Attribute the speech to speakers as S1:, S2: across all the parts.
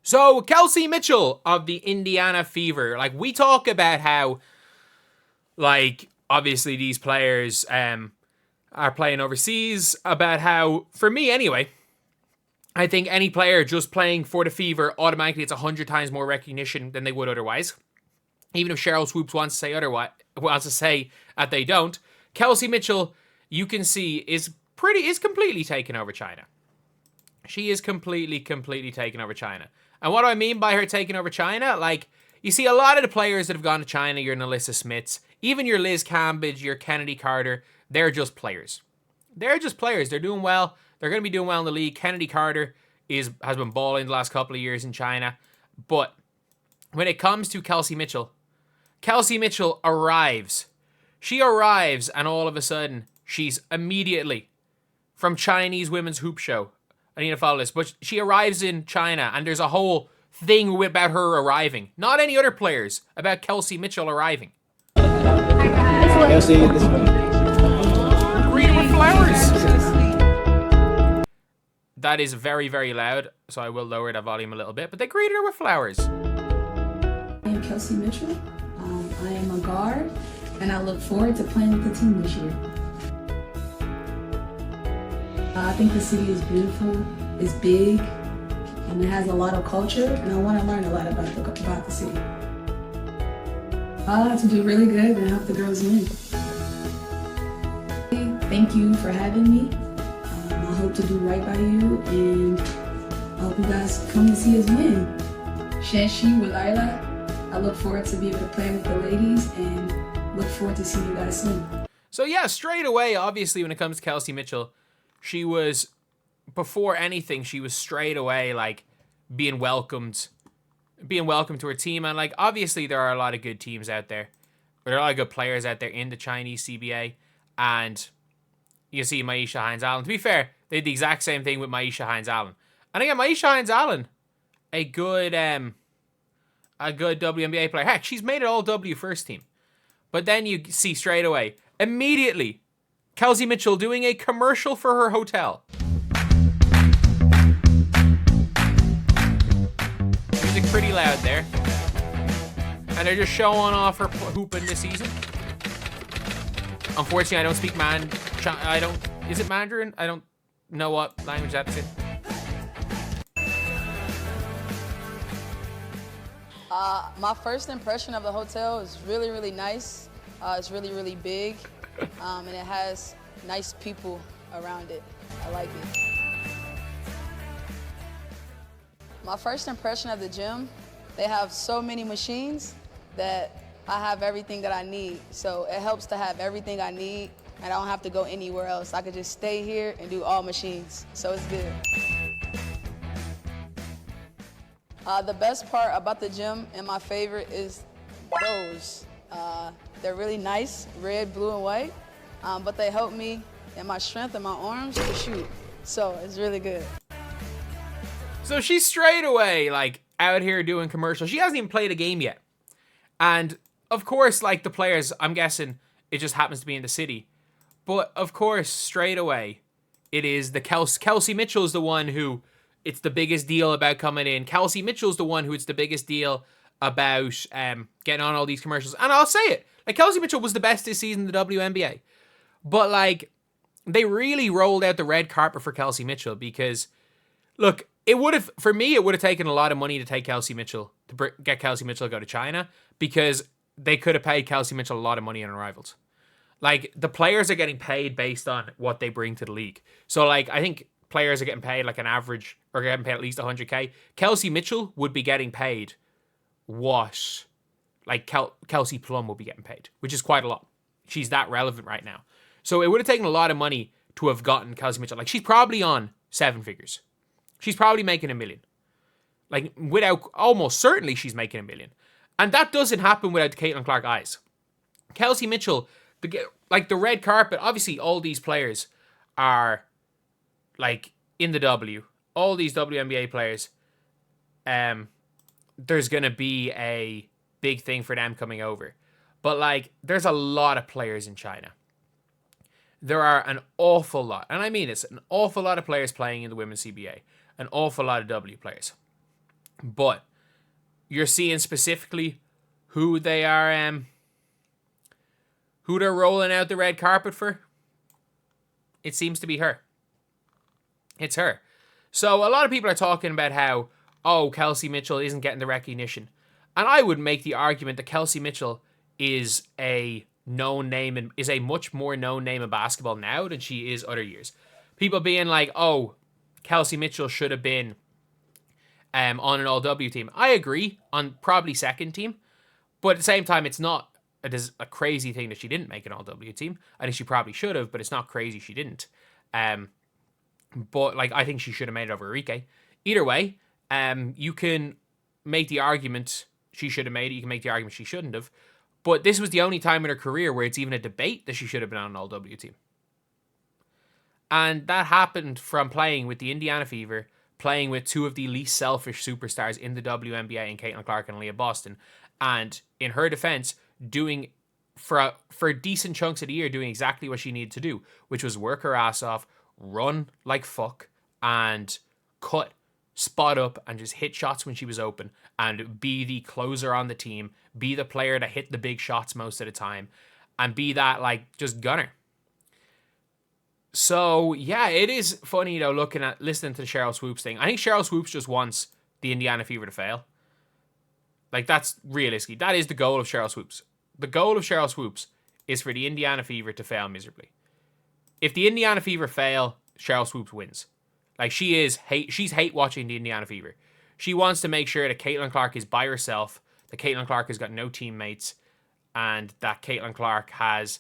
S1: So, Kelsey Mitchell of the Indiana Fever. Like, we talk about how, like, obviously these players are playing overseas, about how, for me anyway, I think any player just playing for the Fever automatically gets 100 times more recognition than they would otherwise. Even if Cheryl Swoops wants to say otherwise, wants to say that they don't. Kelsey Mitchell, you can see, is completely taken over China. She is completely taken over China. And what do I mean by her taking over China? Like, you see a lot of the players that have gone to China, your Nalissa Smiths, even your Liz Cambridge, your Kennedy Carter, they're just players. They're just players. They're doing well. They're going to be doing well in the league. Kennedy Carter has been balling the last couple of years in China. But when it comes to Kelsey Mitchell arrives. She arrives, and all of a sudden, she's immediately from Chinese women's hoop show. I need to follow this. But she arrives in China, and there's a whole thing about her arriving. Not any other players, about Kelsey Mitchell arriving.
S2: Kelsey, this one.
S1: Greet her with flowers. That is very, very loud, so I will lower that volume a little bit. But they greeted her with flowers.
S3: I am Kelsey Mitchell. I am a guard, and I look forward to playing with the team this year. I think the city is beautiful, it's big, and it has a lot of culture, and I want to learn a lot about the city. I have to do really good and help the girls win. Thank you for having me. I hope to do right by you, and I hope you guys come and see us win. Shanshi with Lila. I look forward to be able to play with the ladies and look forward to seeing you guys soon.
S1: So yeah, straight away, obviously, when it comes to Kelsey Mitchell, she was, before anything, she was straight away, like, being welcomed to her team. And, like, obviously there are a lot of good teams out there. There are a lot of good players out there in the Chinese CBA. And you see Maisha Hines-Allen. To be fair, they did the exact same thing with Maisha Hines-Allen. And again, Maisha Hines-Allen, a good WNBA player. Heck, she's made it all W first team. But then you see straight away, immediately, Kelsey Mitchell doing a commercial for her hotel. Music pretty loud there. And they're just showing off her hooping this season. Unfortunately, I don't speak is it Mandarin? I don't know what language that's in.
S4: My first impression of the hotel is really, really nice. It's really, really big, and it has nice people around it. I like it. My first impression of the gym, they have so many machines that I have everything that I need. So it helps to have everything I need, and I don't have to go anywhere else. I could just stay here and do all machines, so it's good. The best part about the gym and my favorite is those. They're really nice, red, blue, and white, but they help me in my strength and my arms to shoot. So it's really good.
S1: So she's straight away, like, out here doing commercials. She hasn't even played a game yet. And, of course, like, the players, I'm guessing it just happens to be in the city. But, of course, straight away, it is the Kelsey Mitchell's the one who it's the biggest deal about coming in. Kelsey Mitchell's the one who it's the biggest deal about getting on all these commercials. And I'll say it. Like, Kelsey Mitchell was the best this season in the WNBA. But, like, they really rolled out the red carpet for Kelsey Mitchell because, look, it would have taken a lot of money to take Kelsey Mitchell, to get Kelsey Mitchell to go to China, because they could have paid Kelsey Mitchell a lot of money on arrivals. Like, the players are getting paid based on what they bring to the league. So, like, I think players are getting paid like an average, or getting paid at least 100K. Kelsey Mitchell would be getting paid what, like, Kelsey Plum will be getting paid, which is quite a lot. She's that relevant right now. So it would have taken a lot of money to have gotten Kelsey Mitchell. Like, she's probably on 7 figures. She's probably making $1 million. Like, almost certainly she's making $1 million. And that doesn't happen without the Caitlin Clark eyes. Kelsey Mitchell, the red carpet, obviously all these players are, like, in the W. All these WNBA players, there's going to be a big thing for them coming over. But, like, there's a lot of players in China. There are an awful lot, and I mean this, an awful lot of players playing in the women's CBA. An awful lot of W players. But you're seeing specifically who they are, who they're rolling out the red carpet for. It seems to be her. It's her. So a lot of people are talking about how, oh, Kelsey Mitchell isn't getting the recognition. And I would make the argument that Kelsey Mitchell is a known name and is a much more known name in basketball now than she is other years. People being like, oh, Kelsey Mitchell should have been on an all-W team. I agree, on probably second team. But at the same time, it's not a crazy thing that she didn't make an all-W team. I think she probably should have, but it's not crazy she didn't. But like, I think she should have made it over Enrique. Either way, you can make the argument she should have made it. You can make the argument she shouldn't have. But this was the only time in her career where it's even a debate that she should have been on an all-W team. And that happened from playing with the Indiana Fever, playing with two of the least selfish superstars in the WNBA in Caitlin Clark and Leah Boston. And in her defense, doing for decent chunks of the year, doing exactly what she needed to do, which was work her ass off, run like fuck, and cut, spot up, and just hit shots when she was open, and be the closer on the team, be the player that hit the big shots most of the time, and be that, like, just gunner. So, yeah, it is funny, though, listening to the Cheryl Swoops thing. I think Cheryl Swoops just wants the Indiana Fever to fail. Like, that's realistically, that is the goal of Cheryl Swoops. The goal of Cheryl Swoops is for the Indiana Fever to fail miserably. If the Indiana Fever fail, Cheryl Swoops wins. Like, she's hate watching the Indiana Fever. She wants to make sure that Caitlin Clark is by herself, that Caitlin Clark has got no teammates, and that Caitlin Clark has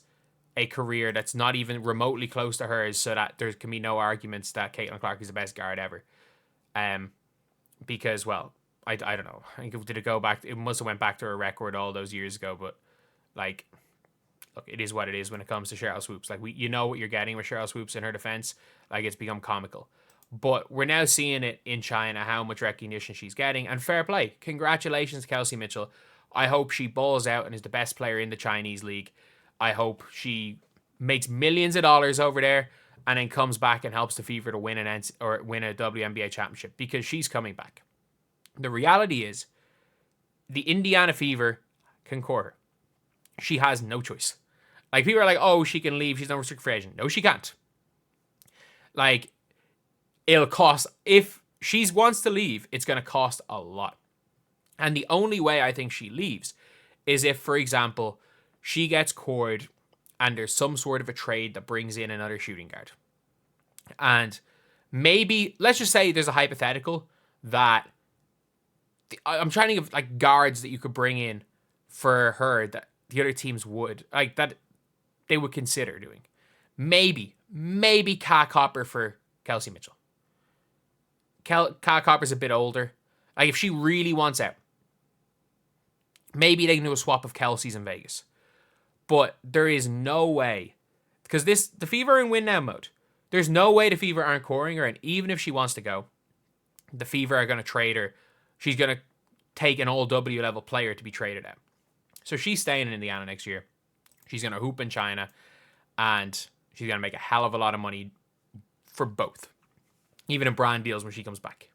S1: a career that's not even remotely close to hers, so that there can be no arguments that Caitlin Clark is the best guard ever. Because, well, I don't know. I think it must have went back to her record all those years ago, but, like, look, it is what it is when it comes to Cheryl Swoops. Like, you know what you're getting with Cheryl Swoops in her defense. Like, it's become comical. But we're now seeing it in China, how much recognition she's getting. And fair play. Congratulations to Kelsey Mitchell. I hope she balls out and is the best player in the Chinese league. I hope she makes millions of dollars over there and then comes back and helps the Fever to win win a WNBA championship, because she's coming back. The reality is, the Indiana Fever can core her. She has no choice. Like, people are like, oh, she can leave, she's no restricted free agent. No, she can't. Like, it'll cost, if she wants to leave, it's going to cost a lot. And the only way I think she leaves is if, for example, she gets cored and there's some sort of a trade that brings in another shooting guard. And maybe, let's just say there's a hypothetical that, I'm trying to think of, like, guards that you could bring in for her that the other teams would, like, that they would consider doing. Maybe Kat Copper for Kelsey Mitchell. Kat Copper's a bit older. Like, if she really wants out, maybe they can do a swap of Kelsey's in Vegas. But there is no way, because the Fever are in win now mode. There's no way the Fever aren't coring her, and even if she wants to go, the Fever are going to trade her. She's going to take an all-W level player to be traded out. So she's staying in Indiana next year. She's going to hoop in China, and she's going to make a hell of a lot of money for both, even in brand deals when she comes back.